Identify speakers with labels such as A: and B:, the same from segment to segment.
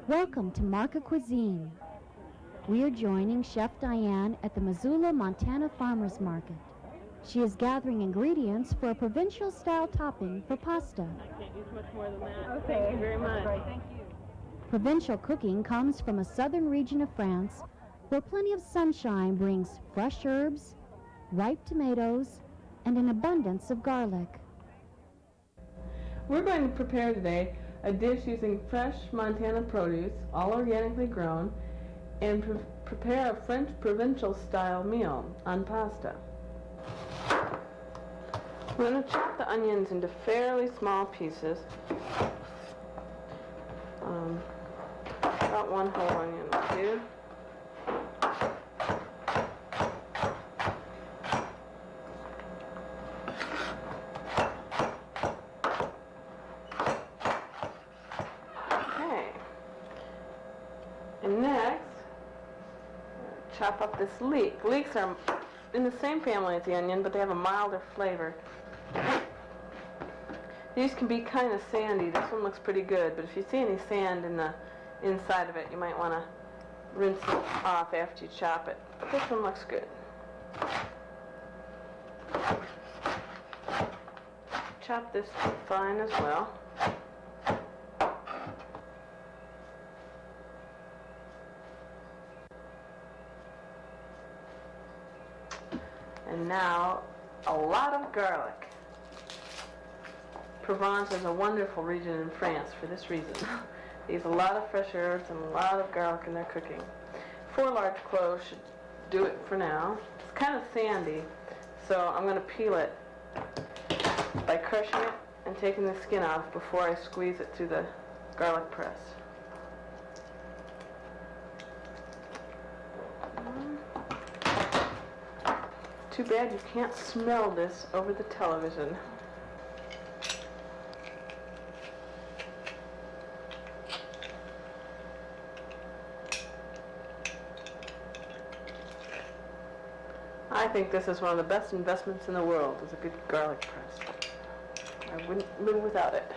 A: Welcome to Market Cuisine. We are joining Chef Diane at the Missoula, Montana Farmers Market. She is gathering ingredients for a provincial-style topping for pasta.
B: I can't use much more than that. Okay. Thank you very much. Right. Thank you.
A: Provincial cooking comes from a southern region of France where plenty of sunshine brings fresh herbs, ripe tomatoes, and an abundance of garlic.
B: We're going to prepare today a dish using fresh Montana produce, all organically grown, and prepare a French provincial-style meal on pasta. We're going to chop the onions into fairly small pieces. About one whole onion will do. Okay. And next, chop up this leek. Leeks are in the same family as the onion, but they have a milder flavor. These can be kind of sandy. This one looks pretty good, but if you see any sand in the inside of it, you might want to rinse it off after you chop it. But this one looks good. Chop this fine as well. And now, a lot of garlic. Provence is a wonderful region in France for this reason. They use a lot of fresh herbs and a lot of garlic in their cooking. 4 large cloves should do it for now. It's kind of sandy, so I'm going to peel it by crushing it and taking the skin off before I squeeze it through the garlic press. Too bad you can't smell this over the television. I think this is one of the best investments in the world, is a good garlic press. I wouldn't live without it.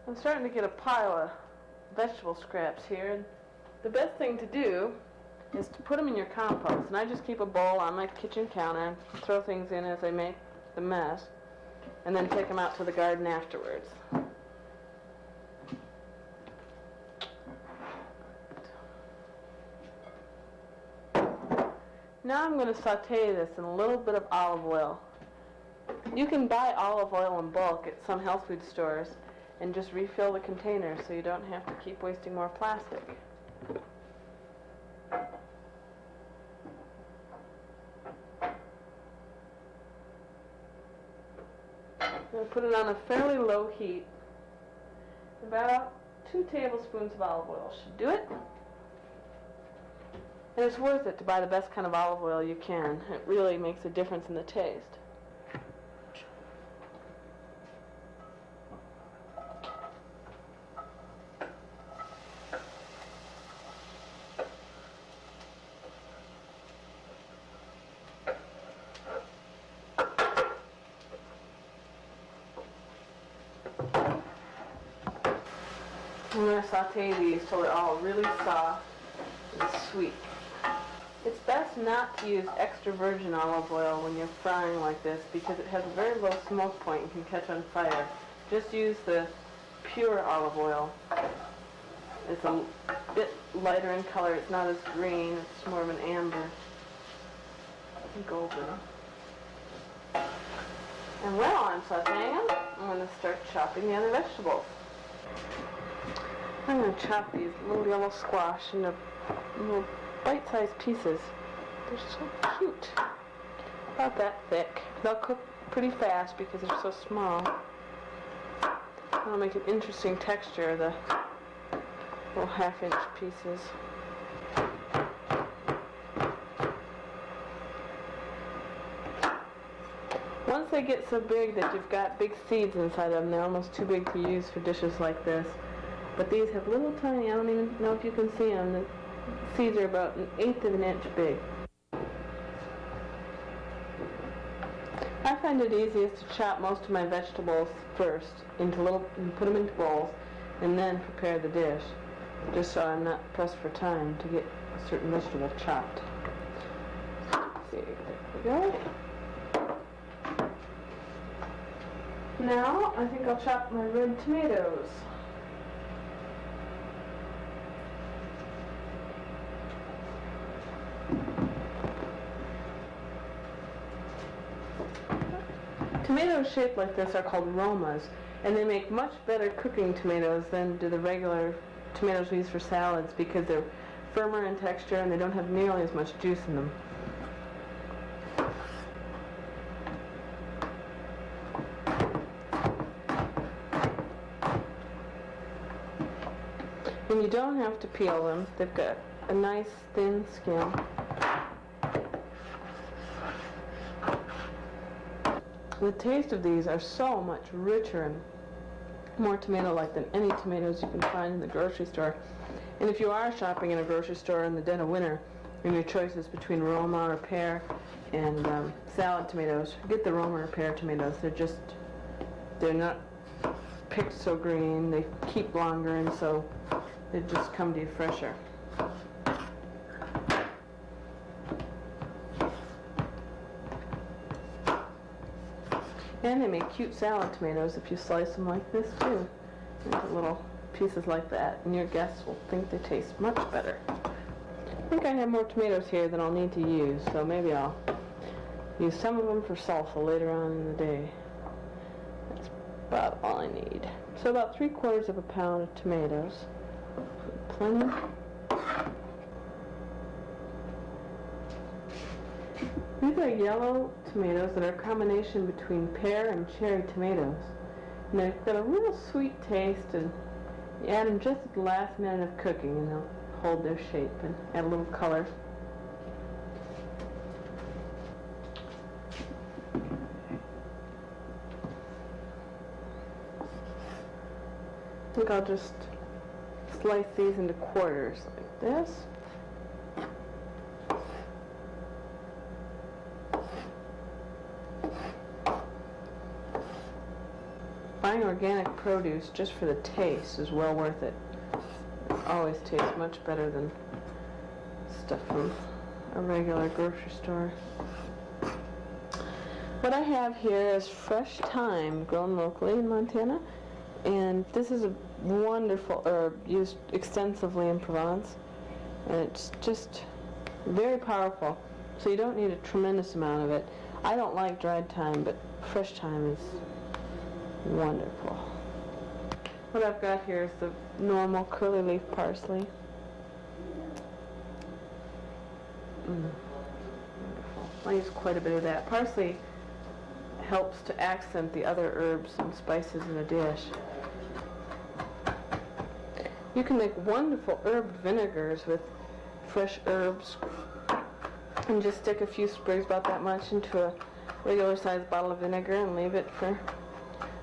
B: I'm starting to get a pile of vegetable scraps here, and the best thing to do is to put them in your compost. And I just keep a bowl on my kitchen counter and throw things in as I make the mess, and then take them out to the garden afterwards. Now I'm going to saute this in a little bit of olive oil. You can buy olive oil in bulk at some health food stores and just refill the container so you don't have to keep wasting more plastic. I'm going to put it on a fairly low heat. About 2 tablespoons of olive oil should do it. And it's worth it to buy the best kind of olive oil you can. It really makes a difference in the taste. I'm going to saute these till they're all really soft and sweet. It's best not to use extra virgin olive oil when you're frying like this because it has a very low smoke point and can catch on fire. Just use the pure olive oil. It's a bit lighter in color. It's not as green. It's more of an amber and golden. And while I'm sauteing them, I'm going to start chopping the other vegetables. I'm going to chop these little yellow squash into little bite-sized pieces. They're so cute. About that thick. They'll cook pretty fast because they're so small. That'll make an interesting texture, the little half-inch pieces. Once they get so big that you've got big seeds inside of them, they're almost too big to use for dishes like this. But these have little tiny, I don't even know if you can see them, the seeds are about 1/8 of an inch big. I find it easiest to chop most of my vegetables first into and put them into bowls, and then prepare the dish, just so I'm not pressed for time to get a certain vegetable chopped. Let's see, there we go. Now, I think I'll chop my red tomatoes. Tomatoes shaped like this are called Romas, and they make much better cooking tomatoes than do the regular tomatoes we use for salads because they're firmer in texture and they don't have nearly as much juice in them. And you don't have to peel them. They've got a nice thin skin. The taste of these are so much richer and more tomato-like than any tomatoes you can find in the grocery store. And if you are shopping in a grocery store in the dead of winter and your choice is between Roma or pear and salad tomatoes, get the Roma or pear tomatoes. They're not picked so green, they keep longer, and so they just come to you fresher. And they make cute salad tomatoes if you slice them like this too, into little pieces like that, and your guests will think they taste much better. I think I have more tomatoes here than I'll need to use, so maybe I'll use some of them for salsa later on in the day. That's about all I need. So about 3/4 of a pound of tomatoes. Plenty. These are yellow tomatoes that are a combination between pear and cherry tomatoes. And they've got a real sweet taste, and you add them just at the last minute of cooking and they'll hold their shape and add a little color. I think I'll just slice these into quarters like this. Buying organic produce just for the taste is well worth it. It always tastes much better than stuff from a regular grocery store. What I have here is fresh thyme grown locally in Montana, and this is a wonderful herb used extensively in Provence, and it's just very powerful, so you don't need a tremendous amount of it. I don't like dried thyme, but fresh thyme is wonderful. What I've got here is the normal curly leaf parsley. Wonderful. I use quite a bit of that. Parsley helps to accent the other herbs and spices in a dish. You can make wonderful herb vinegars with fresh herbs and just stick a few sprigs, about that much, into a regular sized bottle of vinegar and leave it for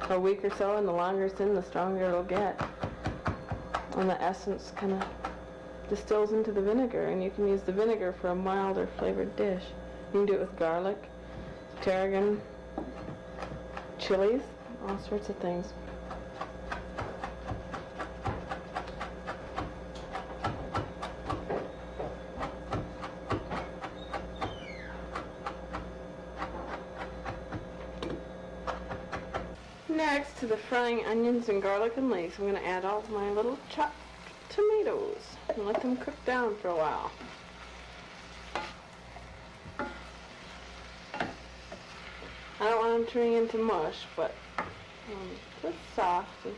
B: a week or so, and the longer it's in, the stronger it'll get. And the essence kind of distills into the vinegar, and you can use the vinegar for a milder flavored dish. You can do it with garlic, tarragon, chilies, all sorts of things. Next to the frying onions and garlic and leeks, I'm going to add all of my little chopped tomatoes and let them cook down for a while. I don't want them turning into mush, but just soft and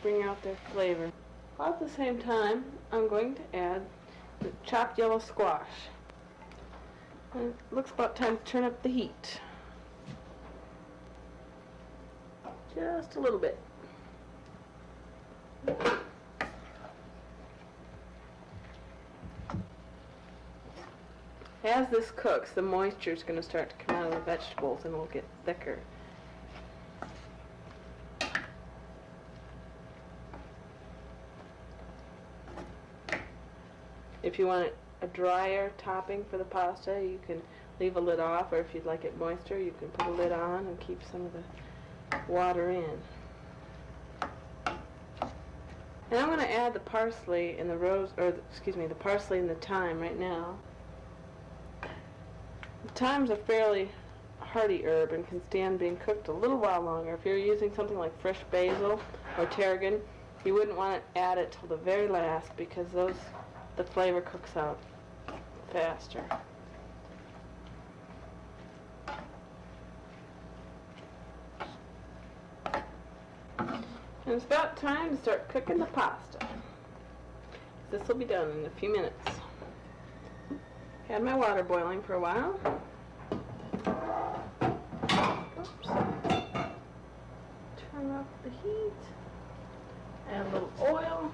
B: bring out their flavor. At the same time, I'm going to add the chopped yellow squash. And it looks about time to turn up the heat. Just a little bit. As this cooks, the moisture is going to start to come out of the vegetables and it'll get thicker. If you want a drier topping for the pasta, you can leave a lid off, or if you'd like it moister, you can put a lid on and keep some of the water in. And I'm going to add the parsley and the the parsley and the thyme right now. The thyme's a fairly hardy herb and can stand being cooked a little while longer. If you're using something like fresh basil or tarragon, you wouldn't want to add it till the very last because the flavor cooks out faster. And it's about time to start cooking the pasta. This will be done in a few minutes. Had my water boiling for a while. Oops. Turn up the heat. Add a little oil.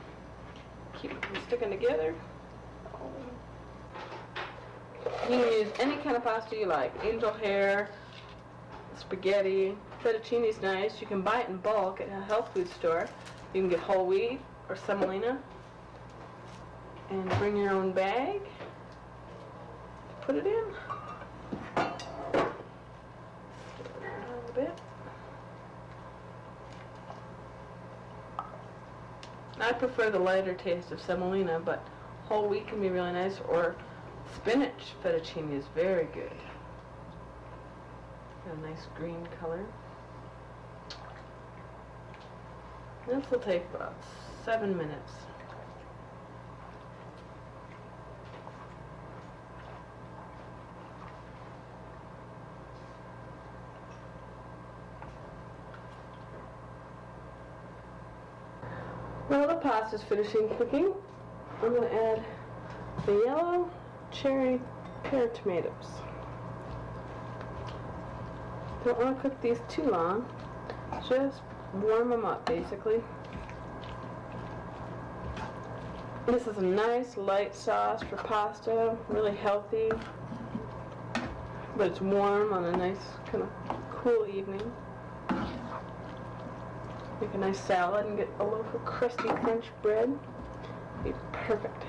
B: Keep it from sticking together. You can use any kind of pasta you like. Angel hair, spaghetti, fettuccine is nice. You can buy it in bulk at a health food store. You can get whole wheat or semolina. And bring your own bag. Put it in. Stir it around a bit. I prefer the lighter taste of semolina, but whole wheat can be really nice, or spinach fettuccine is very good. Got a nice green color. This will take about 7 minutes. While the pasta's finishing cooking, I'm going to add the yellow cherry pear tomatoes. Don't want to cook these too long, just warm them up basically. This is a nice light sauce for pasta, really healthy, but it's warm on a nice kind of cool evening. Make a nice salad and get a loaf of crusty French bread. Be perfect.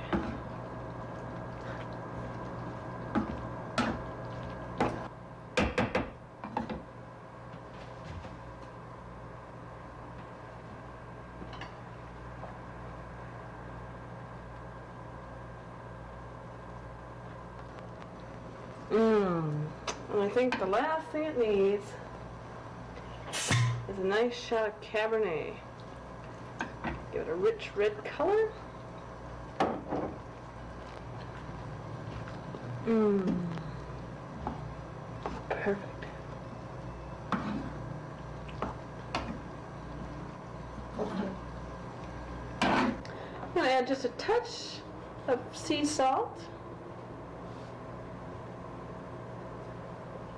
B: And I think the last thing it needs is a nice shot of Cabernet. Give it a rich red color. Perfect. I'm going to add just a touch of sea salt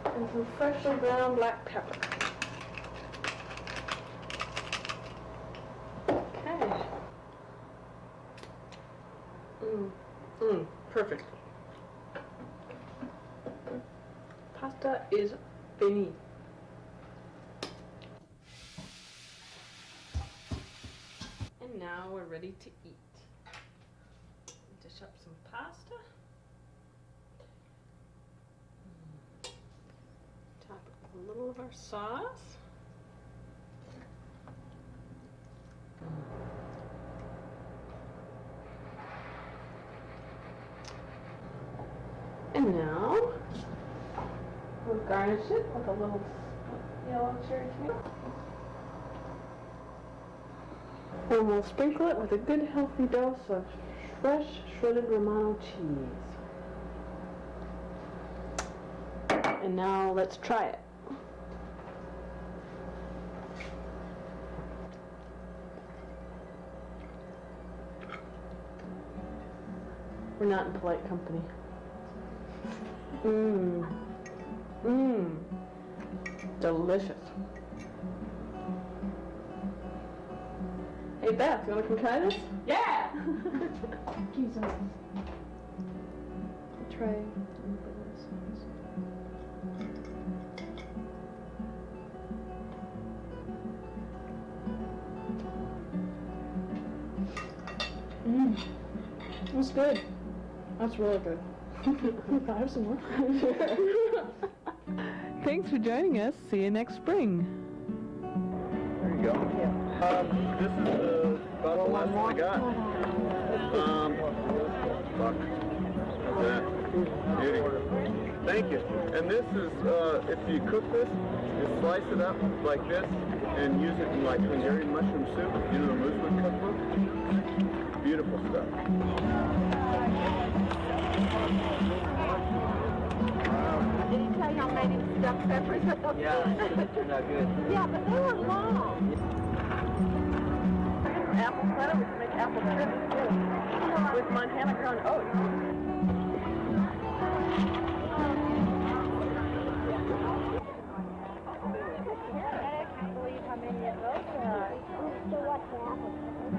B: and some freshly ground black pepper. Perfect. Pasta is fini. And now we're ready to eat. Dish up some pasta. Top it with a little of our sauce. And now we'll garnish it with a little yellow cherry tomato. And we'll sprinkle it with a good healthy dose of fresh shredded Romano cheese. And now let's try it. We're not in polite company. Delicious. Hey Beth, you want to come try this? Yeah!
A: Jesus.
B: Try.
C: That's good. That's really good. I have some more.
B: Thanks for joining us. See you next spring.
D: There you go.
C: Yeah.
D: This is the About the last one I got. Fuck. That. Beauty. Thank you. And this is, if you cook this, you slice it up like this and use it in like Hungarian mushroom soup. You know the Missoula cookbook? Beautiful stuff.
E: Did he tell you I made him stuffed peppers?
F: Yeah, it turned out good.
E: Yeah, but they were long. Apple cider, we can make apple cider too. With Montana grown oats. I can't believe how many of those there are. So what's the apple?